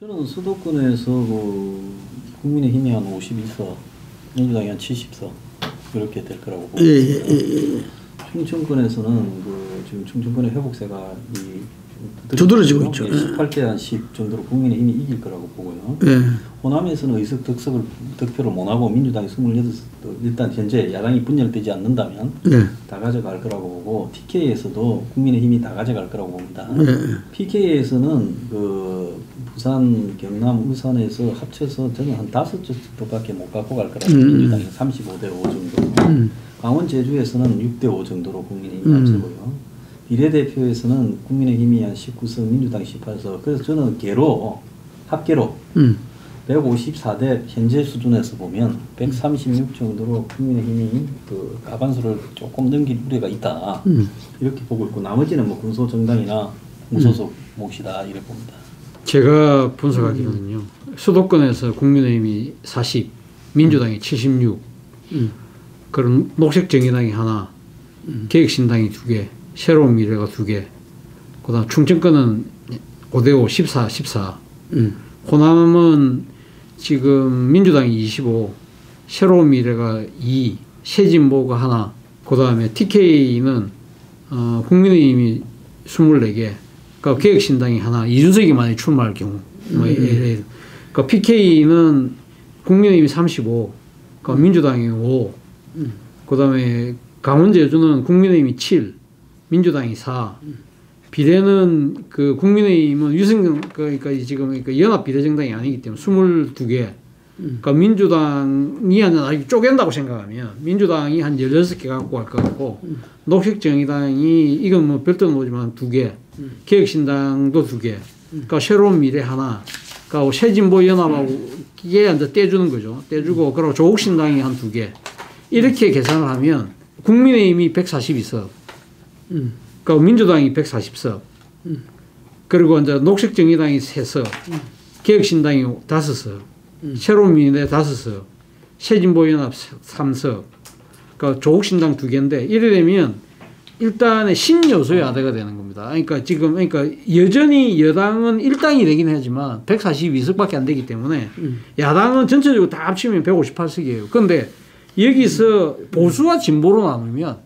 저는 수도권에서 국민의힘이 한 52석, 민주당이 한 70석 이렇게 될 거라고 보고 있습니다. 충청권에서는 지금 충청권의 회복세가 두드러지고 있죠. 18대 한 10 정도로 국민의힘이 이길 거라고 보고요. 호남에서는 의석 득표를 못하고 민주당이 28석, 일단 현재 야당이 분열되지 않는다면 다 가져갈 거라고 보고, TK에서도 국민의힘이 다 가져갈 거라고 봅니다. PK에서는 부산, 경남, 울산에서 합쳐서 저는 한 5쪽밖에 못 갖고 갈 거라고 민주당이 35대 5 정도. 강원 제주에서는 6대 5 정도로 국민의힘이 앞서고요. 비례대표에서는 국민의힘이 한 19석, 민주당 18석. 그래서 저는 합계로 154대 현재 수준에서 보면 136 정도로 국민의힘이 과반수를 조금 넘길 우려가 있다. 이렇게 보고 있고, 나머지는 군소정당이나 무소속 몫이다 이렇게 봅니다. 제가 분석하기로는요. 수도권에서 국민의힘이 40, 민주당이 76, 그런 녹색정의당이 하나, 개혁신당이 2개, 새로운 미래가 2개, 그 다음 충청권은 5대5, 14. 호남은 지금 민주당이 25, 새로운 미래가 2, 새진보가 하나, 그 다음에 TK는 국민의힘이 24개, 그러니까 개혁신당이 하나, 이준석이 만약에 출마할 경우, 그러니까 PK는 국민의힘이 35, 그러니까 민주당이 5, 그 다음에 강원 제주는 국민의힘이 7, 민주당이 4, 비례는 국민의힘은 그러니까 연합 비례정당이 아니기 때문에 22개, 그러니까 민주당이 아주 쪼갠다고 생각하면 민주당이 한 16개 갖고 갈 것 같고, 녹색정의당이 이건 별도는 오지만 2개, 개혁신당도 2개, 그러니까 새로운 미래 하나, 그러니까 새진보 연합하고 이게 이제 떼주는 거죠. 떼주고, 그리고 조국신당이 한 2개. 이렇게 계산을 하면 국민의힘이 142석, 그러니까 민주당이 140석, 그리고 이제 녹색정의당이 3석, 개혁신당이 5석, 새로운 미래 5석, 새진보연합 3석, 그러니까 조국신당 2개인데, 이래 되면 일단의 신여소의 아대가 되는 겁니다. 그러니까 여전히 여당은 1당이 되긴 하지만 142석밖에 안 되기 때문에 야당은 전체적으로 다 합치면 158석이에요. 그런데 여기서 보수와 진보로 나누면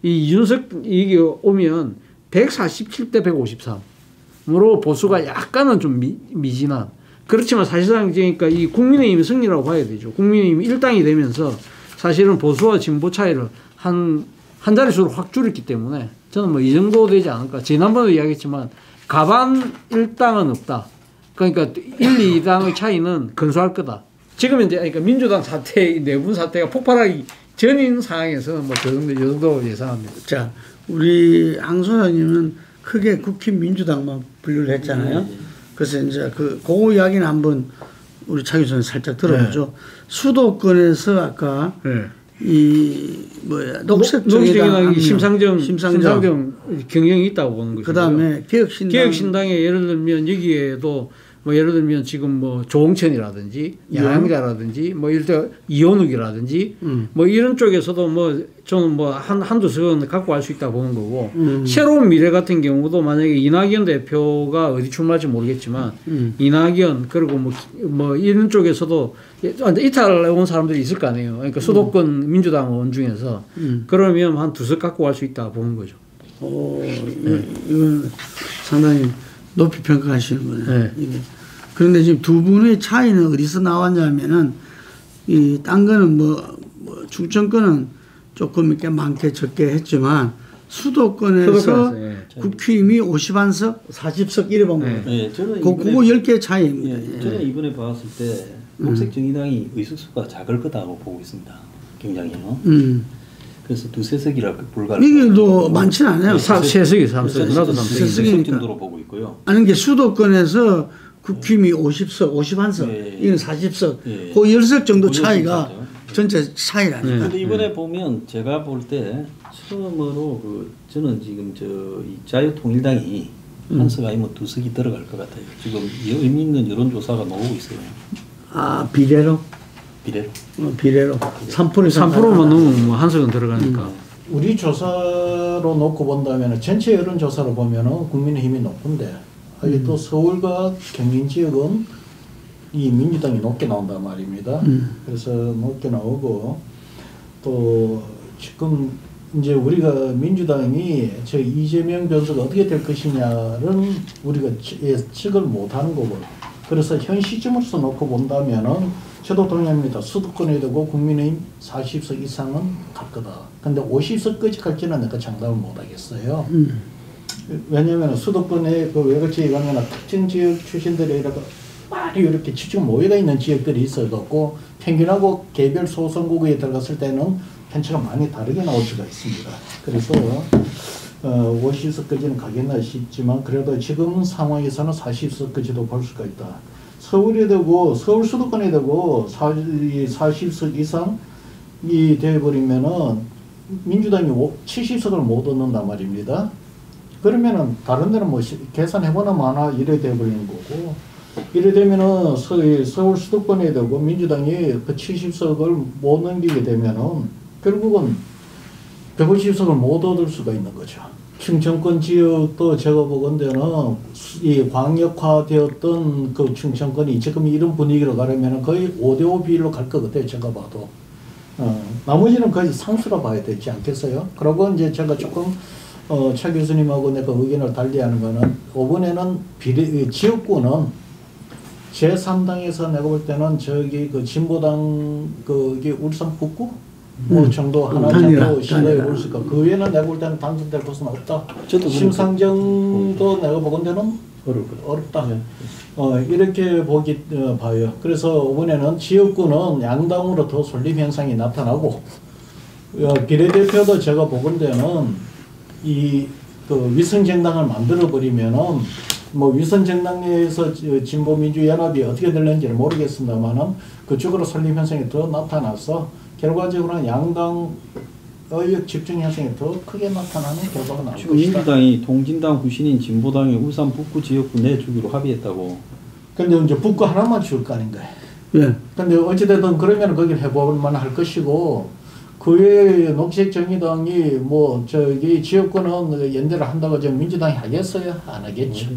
이 이준석 이게 오면 147대 153으로 보수가 약간은 좀 미진한, 그렇지만 사실상 그러니까 이 국민의힘의 승리라고 봐야 되죠. 국민의힘이 1당이 되면서 사실은 보수와 진보 차이를 한 자릿수로 확 줄였기 때문에 저는 이 정도 되지 않을까. 지난번에도 이야기했지만 가반 1당은 없다. 그러니까 1, 2당의 차이는 근소할 거다. 지금 이제 그러니까 민주당 사태, 내분 사태가 폭발하기 전인 상황에서 저 정도 예상합니다. 자, 우리 ang 소장님은 크게 국힘 민주당만 분류를 했잖아요. 그래서 이제 그 이야기는 한번 우리 차 교수님 살짝 들어보죠. 수도권에서 아까 녹색정의당이 심상정 경쟁이 있다고 보는 거죠. 그 다음에 개혁신당에 예를 들면 여기에도 예를 들면 지금 조홍천이라든지 양양자라든지 이럴 이현욱이라든지 이런 쪽에서도 저는 한두 석은 갖고 갈 수 있다 보는 거고, 새로운 미래 같은 경우도 만약에 이낙연 대표가 어디 출마할지 모르겠지만 이낙연, 그리고 이런 쪽에서도 이탈해 온 사람들이 있을 거 아니에요. 그러니까 수도권 민주당 의원 중에서 그러면 한 2석 갖고 갈 수 있다 보는 거죠. 이건 상당히 높이 평가하시는 거네요. 그런데 지금 두 분의 차이는 어디서 나왔냐면은, 딴 거는 충청권은 조금 이렇게 많게 적게 했지만, 수도권에서 국힘이 51석, 40석 이래 본 거예요. 그거 10개 차이입니다. 저는 이번에 봤을 때 녹색정의당이 의석수가 작을 거다고 보고 있습니다. 굉장히요. 그래서 2-3석이라 불가능. 이게 또 많지는 않아요. 3석이. 나도 3석 정도로 보고 있고요. 아는 게 수도권에서 국힘이 50석, 51석, 이건 40석, 그 10석 정도 차이가 전체 차이라니까. 그런데 이번에 보면 제가 볼 때 처음으로 저는 지금 이 자유통일당이 1석 아니면 2석이 들어갈 것 같아요. 지금 의미 있는 여론조사가 나오고 있어요. 비례로? 비례로. 3%만 넘으면 1석은 들어가니까. 우리 조사로 놓고 본다면 전체 여론조사로 보면 국민의힘이 높은데 또 서울과 경인 지역은 이 민주당이 높게 나온단 말입니다. 그래서 높게 나오고 또 지금 이제 우리가 민주당이 저 이재명 변수가 어떻게 될 것이냐는 우리가 예측을 못하는 거고 그래서 현 시점으로서 놓고 본다면은 저도 동의합니다. 수도권에 되고 국민의힘 40석 이상은 갈 거다. 근데 50석까지 갈지는 내가 장담을 못하겠어요. 왜냐하면 수도권에 그 외곽지에 가면 특정 지역 출신들이 많이 이렇게 지금 모여가 있는 지역들이 있어갖고 평균하고 개별 소선구에 들어갔을 때는 편차가 많이 다르게 나올 수가 있습니다. 그래서 50석까지는 가겠나 싶지만 그래도 지금 상황에서는 40석까지도 볼 수가 있다. 서울에 되고 서울 수도권에 되고 40석 이상이 되어버리면은 민주당이 70석을 못 얻는단 말입니다. 그러면은 다른 데는 뭐 계산해보나 마나 이래 되어버리는 거고 이래 되면은 서울 수도권에 되고 민주당이 그 70석을 못 넘기게 되면은 결국은 150석을 못 얻을 수가 있는 거죠. 충청권 지역도 제가 보건대는 이 광역화되었던 그 충청권이 지금 이런 분위기로 가려면 거의 5대5 비율로 갈 것 같아요. 제가 봐도. 나머지는 거의 상수라 봐야 되지 않겠어요? 그리고 이제 제가 조금 차 교수님하고 내가 의견을 달리하는 거는 이번에는 지역구는 제3당에서 내가 볼 때는 저기 그 진보당 그게 울산 북구 뭐 정도 하나 정도 시도해 볼 수 있고 그 외에는 내가 볼 때는 당선될 것은 없다. 심상정도 내가 보건대는 어렵다. 이렇게 봐요. 그래서 이번에는 지역구는 양당으로 더 솔림 현상이 나타나고 비례대표도 제가 보건대는 그 위성정당을 만들어 버리면은 뭐 위성정당 내에서 진보민주연합이 어떻게 될는지는 모르겠습니다만은 그쪽으로 설립 현상이 더 나타나서 결과적으로는 양당 의역 집중 현상이 더 크게 나타나는 결과가 나올 지금 것이다. 민주당이 통진당 후신인 진보당이 울산 북구 지역구 내주기로 합의했다고. 근데 이제 북구 하나만 줄 거 아닌가요? 예. 근데 어찌됐든 그러면 거기를 해볼 만할 것이고 그 외에 녹색정의당이 뭐 저기 지역구는 연대를 한다고 지금 민주당이 하겠어요? 안 하겠죠.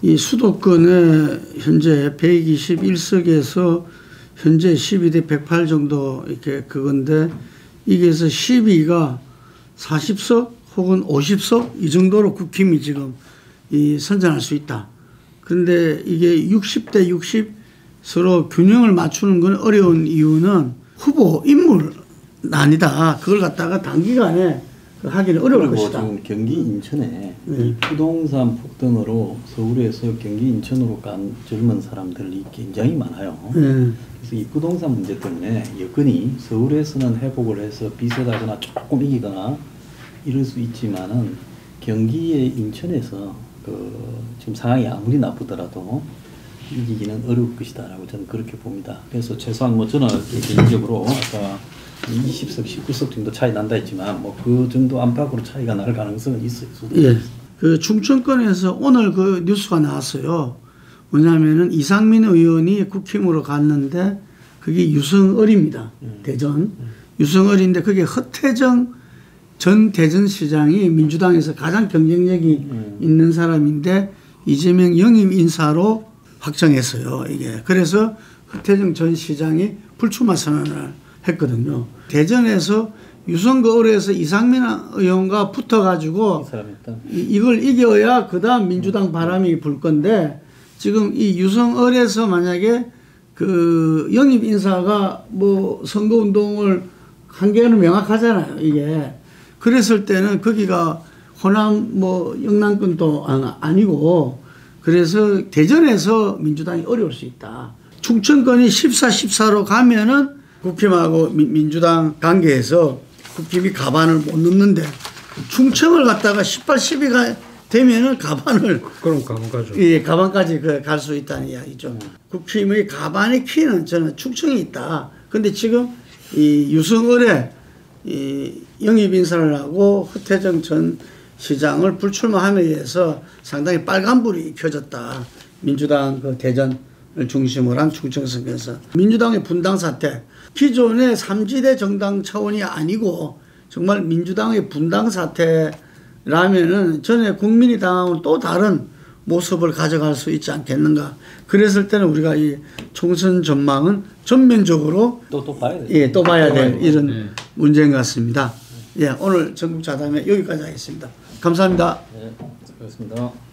이 수도권에 현재 121석에서 현재 12대 108 정도 이렇게 그건데 이게서 12가 40석 혹은 50석 이 정도로 국힘이 지금 선전할 수 있다. 그런데 이게 60대 60 서로 균형을 맞추는 건 어려운 이유는 후보 인물 난이다. 그걸 갖다가 단기간에 하기는 어려울 것이다. 지금 경기 인천에 이 부동산 폭등으로 서울에서 경기 인천으로 간 젊은 사람들이 굉장히 많아요. 그래서 이 부동산 문제 때문에 여건이 서울에서는 회복을 해서 비슷하거나 조금 이기거나 이럴 수 있지만은 경기의 인천에서 지금 상황이 아무리 나쁘더라도 이기기는 어려울 것이다라고 저는 그렇게 봅니다. 그래서 최소한 뭐 저는 개인적으로 아까 20석, 19석 정도 차이 난다 했지만 뭐 그 정도 안팎으로 차이가 날 가능성은 있어요. 예. 그 충청권에서 오늘 그 뉴스가 나왔어요. 뭐냐면은 이상민 의원이 국힘으로 갔는데 그게 유성을입니다. 대전. 유성을인데 그게 허태정 전 대전시장이 민주당에서 가장 경쟁력이 있는 사람인데 이재명 영임 인사로 확정했어요. 이게. 그래서 허태정 전 시장이 불출마 선언을 했거든요. 대전에서 유성거울에서 이상민 의원과 붙어가지고 이걸 이겨야 그 다음 민주당 바람이 불 건데 지금 이 유성을에서 만약에 그 영입 인사가 뭐 선거운동을 한 개는 명확하잖아요. 이게. 그랬을 때는 거기가 호남 뭐 영남권도 아니고 그래서 대전에서 민주당이 어려울 수 있다. 충청권이 14, 14로 가면은 국힘하고 민주당 관계에서 국힘이 가반을 못 넣는데 충청을 갖다가 18, 12가 되면은 가반을 그럼 가반까지 예, 가반까지 갈 수 있다는 이야기죠. 국힘의 가반의 키는 저는 충청이 있다. 근데 지금 이 유성을에 이 영입 인사를 하고 허태정 전 시장을 불출마함에 의해서 상당히 빨간불이 켜졌다. 민주당 그 대전을 중심으로 한 충청선거에서 민주당의 분당 사태. 기존의 3지대 정당 차원이 아니고 정말 민주당의 분당 사태라면은 전에 국민의당하고는 또 다른 모습을 가져갈 수 있지 않겠는가. 그랬을 때는 우리가 이 총선 전망은 전면적으로 또 봐야 돼요. 예, 또 봐야 될 이런 문제인 것 같습니다. 예, 오늘 전국자담회 여기까지 하겠습니다. 감사합니다. 네, 수고하셨습니다.